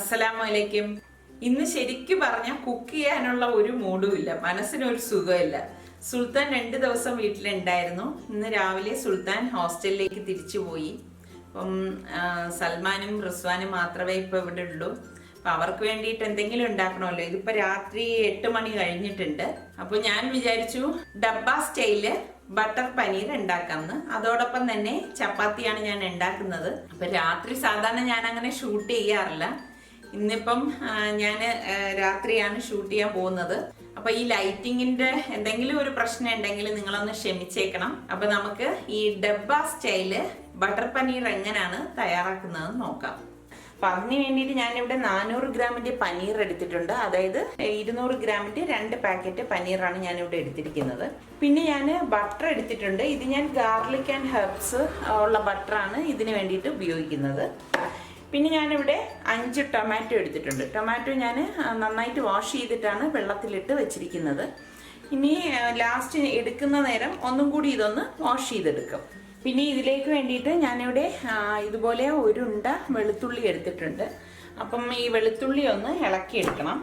അസ്സലാമലൈക്കും. ഇന്ന് ശരിക്കും പറഞ്ഞാൽ കുക്ക് ചെയ്യാനുള്ള ഒരു മൂഡുമില്ല, മനസ്സിനൊരു സുഖമില്ല. സുൽത്താൻ 2 ദിവസം വീട്ടിലുണ്ടായിരുന്നു. ഇന്ന് രാവിലെ സുൽത്താൻ ഹോസ്റ്റലിലേക്ക് തിരിച്ചു പോയി. അപ്പം സൽമാനും റിസ്വാനും മാത്രമേ ഇപ്പൊ ഇവിടെ ഉള്ളൂ. അപ്പൊ അവർക്ക് വേണ്ടിയിട്ട് എന്തെങ്കിലും ഉണ്ടാക്കണമല്ലോ. ഇതിപ്പോ രാത്രി 8 മണി കഴിഞ്ഞിട്ടുണ്ട്. അപ്പൊ ഞാൻ വിചാരിച്ചു ഡബ്ബ സ്റ്റൈല് ബട്ടർ പനീർ ഉണ്ടാക്കാമെന്ന്. അതോടൊപ്പം തന്നെ ചപ്പാത്തിയാണ് ഞാൻ ഉണ്ടാക്കുന്നത്. അപ്പൊ രാത്രി സാധാരണ ഞാൻ അങ്ങനെ ഷൂട്ട് ചെയ്യാറില്ല. ഇന്നിപ്പം ഞാൻ രാത്രിയാണ് ഷൂട്ട് ചെയ്യാൻ പോകുന്നത്. അപ്പൊ ഈ ലൈറ്റിങ്ങിന്റെ എന്തെങ്കിലും ഒരു പ്രശ്നം ഉണ്ടെങ്കിൽ നിങ്ങളൊന്ന് ക്ഷമിച്ചേക്കണം. അപ്പൊ നമുക്ക് ഈ ഡബ്ബ സ്റ്റൈല് ബട്ടർ പനീർ എങ്ങനെയാണ് തയ്യാറാക്കുന്നതെന്ന് നോക്കാം. അപ്പൊ അതിന് വേണ്ടിയിട്ട് ഞാനിവിടെ 400 ഗ്രാമിന്റെ പനീർ എടുത്തിട്ടുണ്ട്. അതായത് 200 ഗ്രാമിന്റെ 2 പാക്കറ്റ് പനീറാണ് ഞാനിവിടെ എടുത്തിരിക്കുന്നത്. പിന്നെ ഞാൻ ബട്ടർ എടുത്തിട്ടുണ്ട്. ഇത് ഞാൻ ഗാർലിക് ആൻഡ് ഹെർബ്സ് ഉള്ള ബട്ടറാണ് ഇതിന് വേണ്ടിയിട്ട് ഉപയോഗിക്കുന്നത്. പിന്നെ ഞാനിവിടെ 5 ടൊമാറ്റോ എടുത്തിട്ടുണ്ട്. ടൊമാറ്റോ ഞാൻ നന്നായിട്ട് വാഷ് ചെയ്തിട്ടാണ് വെള്ളത്തിലിട്ട് വെച്ചിരിക്കുന്നത്. ഇനി ലാസ്റ്റ് എടുക്കുന്ന നേരം ഒന്നും കൂടി ഇതൊന്ന് വാഷ് ചെയ്തെടുക്കും. പിന്നെ ഇതിലേക്ക് വേണ്ടിയിട്ട് ഞാനിവിടെ ഇതുപോലെ ഒരു ഉണ്ട വെളുത്തുള്ളി എടുത്തിട്ടുണ്ട്. അപ്പം ഈ വെളുത്തുള്ളി ഒന്ന് ഇളക്കിയെടുക്കണം.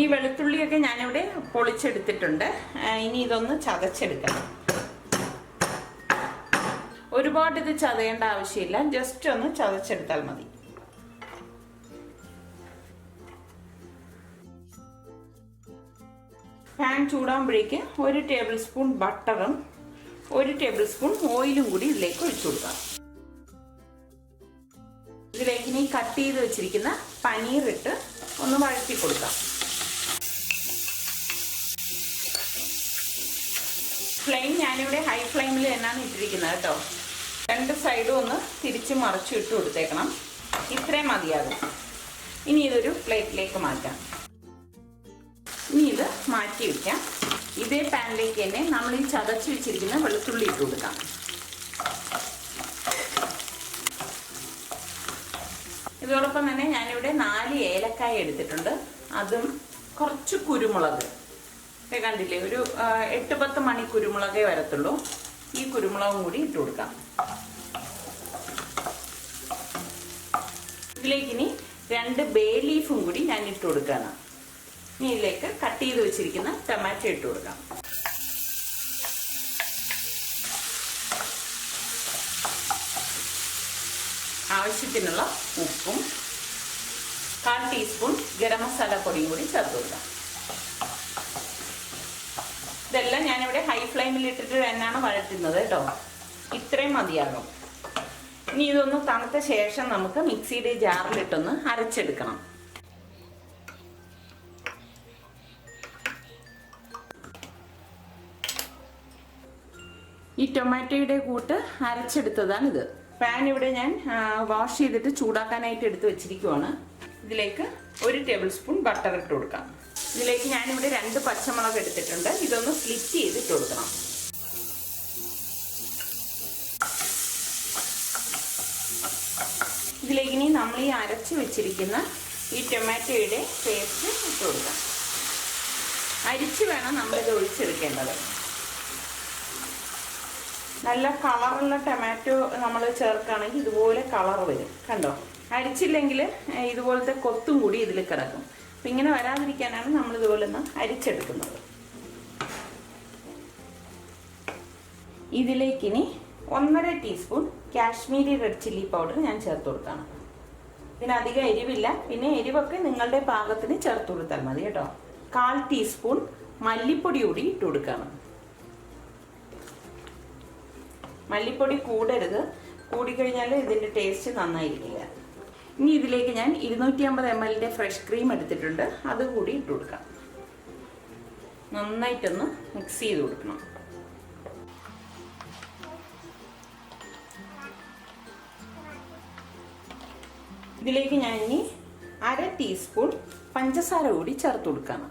ഈ വെളുത്തുള്ളിയൊക്കെ ഞാനിവിടെ പൊളിച്ചെടുത്തിട്ടുണ്ട്. ഇനി ഇതൊന്ന് ചതച്ചെടുക്കണം. ഒരുപാട് ഇത് ചതയേണ്ട ആവശ്യമില്ല, ജസ്റ്റ് ഒന്ന് ചതച്ചെടുത്താൽ മതി. പാൻ ചൂടാകുമ്പോഴേക്ക് 1 ടേബിൾ സ്പൂൺ ബട്ടറും 1 ടേബിൾ സ്പൂൺ ഓയിലും കൂടി ഇതിലേക്ക് ഒഴിച്ചു കൊടുക്കാം. ഇതിലേക്ക് ഇനി കട്ട് ചെയ്ത് വെച്ചിരിക്കുന്ന പനീർ ഇട്ട് ഒന്ന് വഴറ്റി കൊടുക്കാം. ഫ്ലെയിം ഞാനിവിടെ ഹൈ ഫ്ലെയിമിൽ തന്നെയാണ് ഇട്ടിരിക്കുന്നത് കേട്ടോ. 2 സൈഡും ഒന്ന് തിരിച്ച് മറിച്ചു ഇട്ട് കൊടുത്തേക്കണം. ഇത്രയും മതിയാകും. ഇനി ഇതൊരു പ്ലേറ്റിലേക്ക് മാറ്റാം. ഇനി ഇത് മാറ്റി വയ്ക്കാം. ഇതേ പാനിലേക്ക് തന്നെ നമ്മൾ ഈ ചതച്ച് വെച്ചിരിക്കുന്ന വെളുത്തുള്ളി ഇട്ട് കൊടുക്കാം. ഇതോടൊപ്പം തന്നെ ഞാനിവിടെ 4 ഏലക്കായ എടുത്തിട്ടുണ്ട്. അതും കുറച്ച് കുരുമുളക് കണ്ടില്ലേ, ഒരു 8-10 മണി കുരുമുളകേ വരത്തുള്ളൂ. ഈ കുരുമുളകും കൂടി ഇട്ട് കൊടുക്കാം. ഇതിലേക്ക് ഇനി 2 ബേ ലീഫും കൂടി ഞാൻ ഇട്ട് കൊടുക്കുകയാണ്. ഇനി ഇതിലേക്ക് കട്ട് ചെയ്ത് വെച്ചിരിക്കുന്ന ടൊമാറ്റോ ഇട്ട് കൊടുക്കാം. ആവശ്യത്തിനുള്ള ഉപ്പും 1/4 ടീസ്പൂൺ ഗരം മസാല പൊടിയും കൂടി ചേർത്ത് കൊടുക്കാം. ഇതെല്ലാം ഞാനിവിടെ ഹൈ ഫ്ലെയിമിൽ ഇട്ടിട്ട് തന്നെയാണ് വഴറ്റുന്നത് കേട്ടോ. ഇത്രയും മതിയാകും. ഇനി ഇതൊന്ന് തണുത്ത ശേഷം നമുക്ക് മിക്സിയുടെ ജാറിലിട്ടൊന്ന് അരച്ചെടുക്കണം. ഈ ടൊമാറ്റോയുടെ കൂട്ട് അരച്ചെടുത്തതാണിത്. പാൻ ഇവിടെ ഞാൻ വാഷ് ചെയ്തിട്ട് ചൂടാക്കാനായിട്ട് എടുത്ത് വെച്ചിരിക്കുവാണ്. ഇതിലേക്ക് 1 ടേബിൾ സ്പൂൺ ബട്ടർ ഇട്ട് കൊടുക്കാം. ഇതിലേക്ക് ഞാനിവിടെ 2 പച്ചമുളക് എടുത്തിട്ടുണ്ട്. ഇതൊന്ന് സ്ലിറ്റ് ചെയ്തിട്ട് കൊടുക്കണം. ഇതിലേക്ക് ഇനി നമ്മൾ ഈ അരച്ച് വെച്ചിരിക്കുന്ന ഈ ടൊമാറ്റോയുടെ പേസ്റ്റ് ഇട്ട് കൊടുക്കാം. അരിച്ച് വേണം നമ്മളിത് ഒഴിച്ചെടുക്കേണ്ടത്. നല്ല കളറുള്ള ടൊമാറ്റോ നമ്മൾ ചേർക്കുകയാണെങ്കിൽ ഇതുപോലെ കളർ വരും. കണ്ടോ? അരിച്ചില്ലെങ്കിൽ ഇതുപോലത്തെ കൊത്തും കൂടി ഇതിൽ കിടക്കും. അപ്പം ഇങ്ങനെ വരാതിരിക്കാനാണ് നമ്മൾ ഇതുപോലെ ഒന്ന് അരിച്ചെടുക്കുന്നത്. ഇതിലേക്കിനി 1.5 teaspoon Kashmiri red chilli powder ഞാൻ ചേർത്ത് കൊടുക്കണം. ഇതിനധികം എരിവില്ല. പിന്നെ എരിവൊക്കെ നിങ്ങളുടെ പാകത്തിന് ചേർത്ത് കൊടുത്താൽ മതി കേട്ടോ. 1/4 ടീസ്പൂൺ മല്ലിപ്പൊടി കൂടി ഇട്ട് കൊടുക്കണം. മല്ലിപ്പൊടി കൂടരുത്, കൂടിക്കഴിഞ്ഞാൽ ഇതിൻ്റെ ടേസ്റ്റ് നന്നായിരിക്കില്ല. ഇനി ഇതിലേക്ക് ഞാൻ 250 ml ഫ്രഷ് ക്രീം എടുത്തിട്ടുണ്ട്. അതുകൂടി ഇട്ട് കൊടുക്കാം. നന്നായിട്ടൊന്ന് മിക്സ് ചെയ്ത് കൊടുക്കണം. ഇതിലേക്ക് ഞാൻ ഇനി 1/2 ടീസ്പൂൺ പഞ്ചസാര കൂടി ചേർത്ത് കൊടുക്കണം.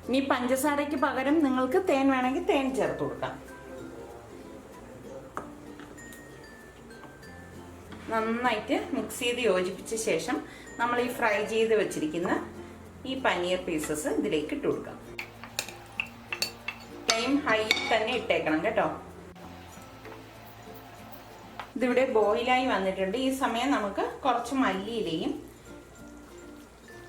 ഇനി പഞ്ചസാരയ്ക്ക് പകരം നിങ്ങൾക്ക് തേൻ വേണമെങ്കിൽ തേൻ ചേർത്ത് കൊടുക്കാം. നന്നായിട്ട് മിക്സ് ചെയ്ത് യോജിപ്പിച്ച ശേഷം നമ്മൾ ഈ ഫ്രൈ ചെയ്ത് വെച്ചിരിക്കുന്ന ഈ പനീർ പീസസ് ഇതിലേക്ക് ഇട്ട് കൊടുക്കാം. ഫ്ലെയിം ഹൈ തന്നെ ഇട്ടേക്കണം കേട്ടോ. ഇതിവിടെ ബോയിലായി വന്നിട്ടുണ്ട്. ഈ സമയം നമുക്ക് കുറച്ച് മല്ലിയിലയും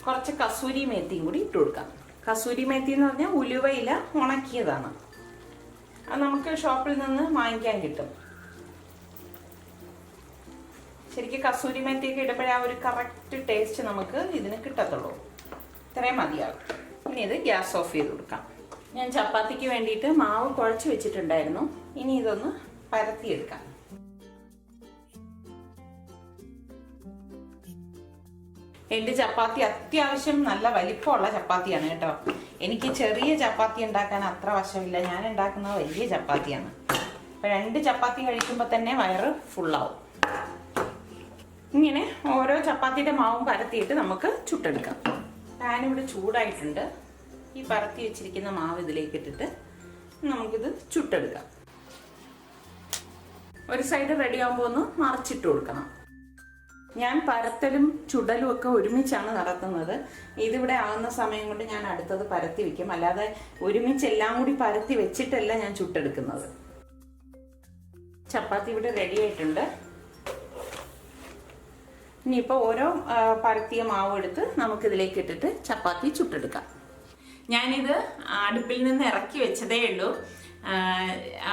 കുറച്ച് കസൂരി മേത്തിയും കൂടി ഇട്ട് കൊടുക്കാം. കസൂരി മേത്തി എന്ന് പറഞ്ഞാൽ ഉലുവയില ഉണക്കിയതാണ്. അത് നമുക്ക് ഷോപ്പിൽ നിന്ന് വാങ്ങിക്കാൻ കിട്ടും. ശരിക്കും കസൂരി മേത്തിയൊക്കെ ഇടുമ്പോഴേ ആ ഒരു കറക്റ്റ് ടേസ്റ്റ് നമുക്ക് ഇതിന് കിട്ടത്തുള്ളൂ. ഇത്രയും മതിയാകും. ഇനി ഇത് ഗ്യാസ് ഓഫ് ചെയ്ത് കൊടുക്കാം. ഞാൻ ചപ്പാത്തിക്ക് വേണ്ടിയിട്ട് മാവ് കുഴച്ച് വെച്ചിട്ടുണ്ടായിരുന്നു. ഇനി ഇതൊന്ന് പരത്തിയെടുക്കാം. എൻ്റെ ചപ്പാത്തി അത്യാവശ്യം നല്ല വലിപ്പമുള്ള ചപ്പാത്തിയാണ് കേട്ടോ. എനിക്ക് ചെറിയ ചപ്പാത്തി ഉണ്ടാക്കാൻ അത്ര വശമില്ല. ഞാൻ ഉണ്ടാക്കുന്നത് വലിയ ചപ്പാത്തിയാണ്. അപ്പം 2 ചപ്പാത്തി കഴിക്കുമ്പോൾ തന്നെ വയറ് ഫുള്ളാവും. ഇങ്ങനെ ഓരോ ചപ്പാത്തിയുടെ മാവും പരത്തിയിട്ട് നമുക്ക് ചുട്ടെടുക്കാം. പാനിവിടെ ചൂടായിട്ടുണ്ട്. ഈ പരത്തി വെച്ചിരിക്കുന്ന മാവ് ഇതിലേക്ക് ഇട്ടിട്ട് നമുക്കിത് ചുട്ടെടുക്കാം. ഒരു സൈഡ് റെഡി ആകുമ്പോൾ ഒന്ന് മറിച്ചിട്ട് കൊടുക്കണം. ഞാൻ പരത്തലും ചുടലും ഒക്കെ ഒരുമിച്ചാണ് നടത്തുന്നത്. ഇതിവിടെ ആകുന്ന സമയം കൊണ്ട് ഞാൻ അടുത്തത് പരത്തി വെക്കും. അല്ലാതെ ഒരുമിച്ച് എല്ലാം കൂടി പരത്തി വെച്ചിട്ടല്ല ഞാൻ ചുട്ടെടുക്കുന്നത്. ചപ്പാത്തി ഇവിടെ റെഡി ആയിട്ടുണ്ട്. ഇനിയിപ്പോൾ ഓരോ പരത്തിയ മാവ് എടുത്ത് നമുക്കിതിലേക്ക് ഇട്ടിട്ട് ചപ്പാത്തി ചുട്ടെടുക്കാം. ഞാനിത് അടുപ്പിൽ നിന്ന് ഇറക്കി വെച്ചതേ ഉള്ളൂ.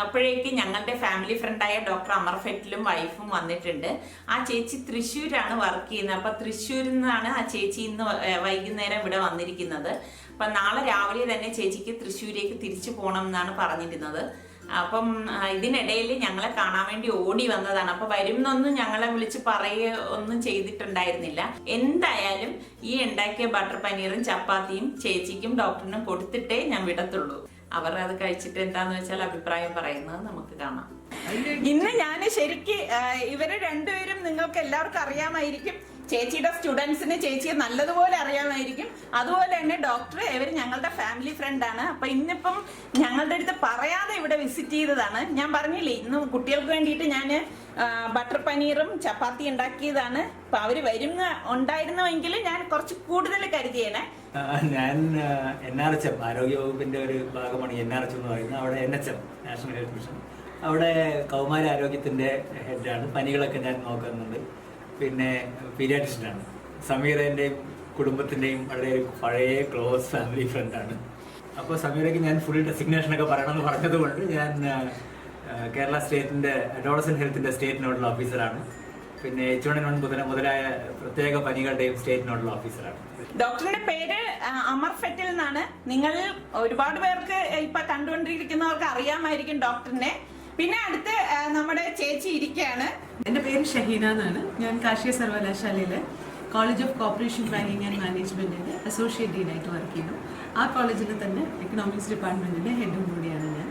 അപ്പോഴേക്ക് ഞങ്ങളുടെ ഫാമിലി ഫ്രണ്ടായ ഡോക്ടർ അമർഫെറ്റിലും വൈഫും വന്നിട്ടുണ്ട്. ആ ചേച്ചി തൃശ്ശൂരാണ് വർക്ക് ചെയ്യുന്നത്. അപ്പം തൃശ്ശൂരിൽ നിന്നാണ് ആ ചേച്ചി ഇന്ന് വൈകുന്നേരം ഇവിടെ വന്നിരിക്കുന്നത്. അപ്പം നാളെ രാവിലെ തന്നെ ചേച്ചിക്ക് തൃശ്ശൂരേക്ക് തിരിച്ചു പോകണം എന്നാണ് പറഞ്ഞിരുന്നത്. അപ്പം ഇതിനിടയിൽ ഞങ്ങളെ കാണാൻ വേണ്ടി ഓടി വന്നതാണ്. അപ്പൊ വരുന്നൊന്നും ഞങ്ങളെ വിളിച്ച് പറയുക ഒന്നും ചെയ്തിട്ടുണ്ടായിരുന്നില്ല. എന്തായാലും ഈ ഉണ്ടാക്കിയ ബട്ടർ പനീറും ചപ്പാത്തിയും ചേച്ചിക്കും ഡോക്ടറിനും കൊടുത്തിട്ടേ ഞാൻ വിടത്തുള്ളൂ. അവർ അത് കഴിച്ചിട്ട് എന്താന്ന് വെച്ചാൽ അഭിപ്രായം പറയുന്നത് നമുക്ക് കാണാം. ഇന്ന് ഞാൻ ശരിക്ക് ഇവര് രണ്ടുപേരും നിങ്ങൾക്ക് എല്ലാവർക്കും അറിയാമായിരിക്കും. ചേച്ചിയുടെ സ്റ്റുഡൻസിന് ചേച്ചിയെ നല്ലതുപോലെ അറിയാമായിരിക്കും. അതുപോലെ തന്നെ ഡോക്ടർ ഇവർ ഞങ്ങളുടെ ഫാമിലി ഫ്രണ്ടാണ്. അപ്പൊ ഇന്നിപ്പം ഞങ്ങളുടെ അടുത്ത് പറയാതെ ഇവിടെ വിസിറ്റ് ചെയ്തതാണ്. ഞാൻ പറഞ്ഞില്ലേ ഇന്ന് കുട്ടികൾക്ക് വേണ്ടിയിട്ട് ഞാൻ ബട്ടർ പനീറും ചപ്പാത്തി ഉണ്ടാക്കിയതാണ്. അപ്പൊ അവര് ഉണ്ടായിരുന്നുവെങ്കിൽ ഞാൻ കുറച്ച് കൂടുതൽ കരുതിയേനെ. ഞാൻ NRHM ആരോഗ്യ വകുപ്പിന്റെ ഒരു ഭാഗമാണ് NRHM എന്ന് പറയുന്നത്. അവിടെ NHM നാഷണൽ ഹെൽത്ത് മിഷൻ, അവിടെ കൗമാര ആരോഗ്യത്തിന്റെ ഹെഡാണ്. പനികളൊക്കെ ഞാൻ നോക്കുന്നുണ്ട്. പിന്നെ പീഡിയാട്രിഷ്യനാണ്. സമീറേന്റെയും കുടുംബത്തിന്റെയും വളരെ പഴയ ക്ലോസ് ഫാമിലി ഫ്രണ്ടാണ്. അപ്പോൾ സമീറയ്ക്ക് ഞാൻ ഫുൾ ഡെസിഗ്നേഷനൊക്കെ പറയണമെന്ന് പറഞ്ഞതുകൊണ്ട് ഞാൻ കേരള സ്റ്റേറ്റിന്റെ അഡോളസന്റ് ഹെൽത്തിന്റെ സ്റ്റേറ്റ് നോഡൽ ഓഫീസറാണ്. പിന്നെ H1N1 മുതലായ പ്രത്യേക പനികളുടെയും സ്റ്റേറ്റ് നോഡൽ ഓഫീസറാണ്. ഡോക്ടറുടെ പേര് അമർഫെറ്റിൽ എന്നാണ്. നിങ്ങൾ ഒരുപാട് പേർക്ക് ഇപ്പൊ കണ്ടുകൊണ്ടിരിക്കുന്നവർക്ക് അറിയാമായിരിക്കും ഡോക്ടറിനെ. പിന്നെ അടുത്ത് നമ്മുടെ ചേച്ചി ഇരിക്കുകയാണ്. എൻ്റെ പേര് ഷഹീന എന്നാണ്. ഞാൻ കാർഷിക സർവകലാശാലയിലെ college of corporation planning and മാനേജ്മെന്റിന്റെ അസോസിയേറ്റ് ഡീനായിട്ട് വർക്ക് ചെയ്യുന്നു. ആ കോളേജിൽ തന്നെ എക്കണോമിക്സ് ഡിപ്പാർട്ട്മെന്റിന്റെ ഹെഡും കൂടിയാണ് ഞാൻ.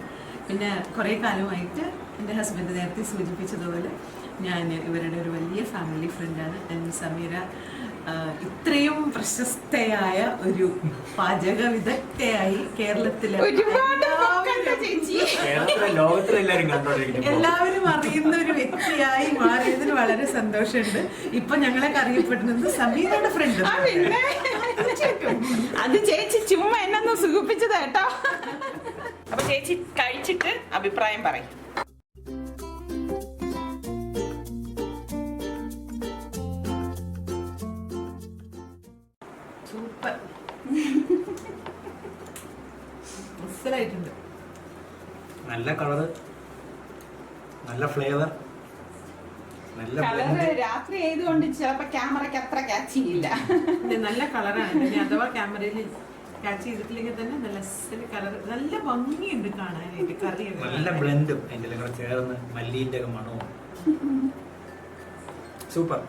പിന്നെ കുറേ കാലമായിട്ട് എൻ്റെ ഹസ്ബൻഡ് നേരത്തെ സൂചിപ്പിച്ചതുപോലെ ഞാൻ ഇവരുടെ ഒരു വലിയ ഫാമിലി ഫ്രണ്ടാണ്. സമീറ ഇത്രയും പ്രശസ്തയായ ഒരു പാചക വിദഗ്ധയായി കേരളത്തിലെ എല്ലാവരും അറിയുന്ന ഒരു വ്യക്തിയായി മാറിയതിന് വളരെ സന്തോഷമുണ്ട്. ഇപ്പൊ ഞങ്ങളൊക്കെ അറിയപ്പെടുന്നത് സമീറയുടെ ഫ്രണ്ട്. അത് ചേച്ചി ചുമ്മാ എന്നൊന്ന് സുഖിപ്പിച്ചതാ കേട്ടോ. അപ്പൊ ചേച്ചി കഴിച്ചിട്ട് അഭിപ്രായം പറയും. സൂപ്പർ, മനസ്സിലായിട്ടുണ്ട്. നല്ല കളറ്, നല്ല ഫ്ലേവർ, നല്ല രാത്രി ആയതുകൊണ്ട് ചിലപ്പോ ക്യാമറയ്ക്ക് അത്ര ക്യാച്ച് ചെയ്യില്ല. നല്ല കളറാണ്. അഥവാ ക്യാമറയിൽ ക്യാച്ച് ചെയ്തിട്ടില്ലെങ്കിൽ തന്നെ നല്ല കളർ, നല്ല ഭംഗിയുണ്ട് കാണാനായിട്ട്. കറി നല്ല ബ്ലെൻഡും അതിന്റെ ചേർന്ന് മല്ലീന്റെ മണവും സൂപ്പർ.